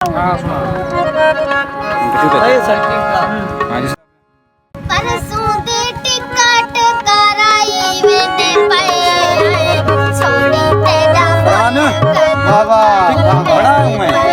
हाँ सुना। हाँ जी। परसों दे टिकट कराई मैंने पे छोड़ी तेरा बाबा बड़ा हूँ मैं।